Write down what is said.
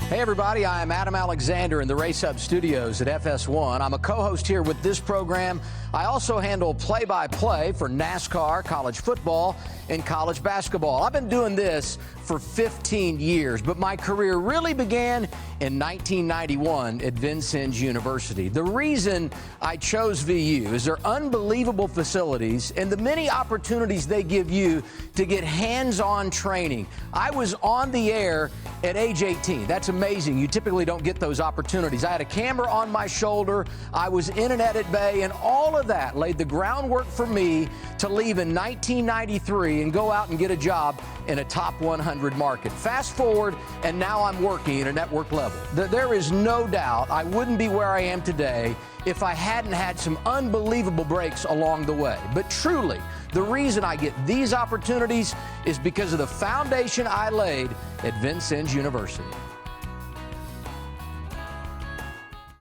Hey everybody, I am Adam Alexander in the Race Hub studios at FS1. I'm a co-host here with this program. I also handle play-by-play for NASCAR, college football, and college basketball. I've been doing this for 15 years, but my career really began in 1991 at Vincennes University. The reason I chose VU is their unbelievable facilities and the many opportunities they give you to get hands-on training. I was on the air at age 18. That's amazing. You typically don't get those opportunities. I had a camera on my shoulder. I was in an edit bay, and all of that laid the groundwork for me to leave in 1993 and go out and get a job in a top 100 market. Fast forward, and now I'm working at a network level. There is no doubt I wouldn't be where I am today if I hadn't had some unbelievable breaks along the way. But truly, the reason I get these opportunities is because of the foundation I laid at Vincennes University.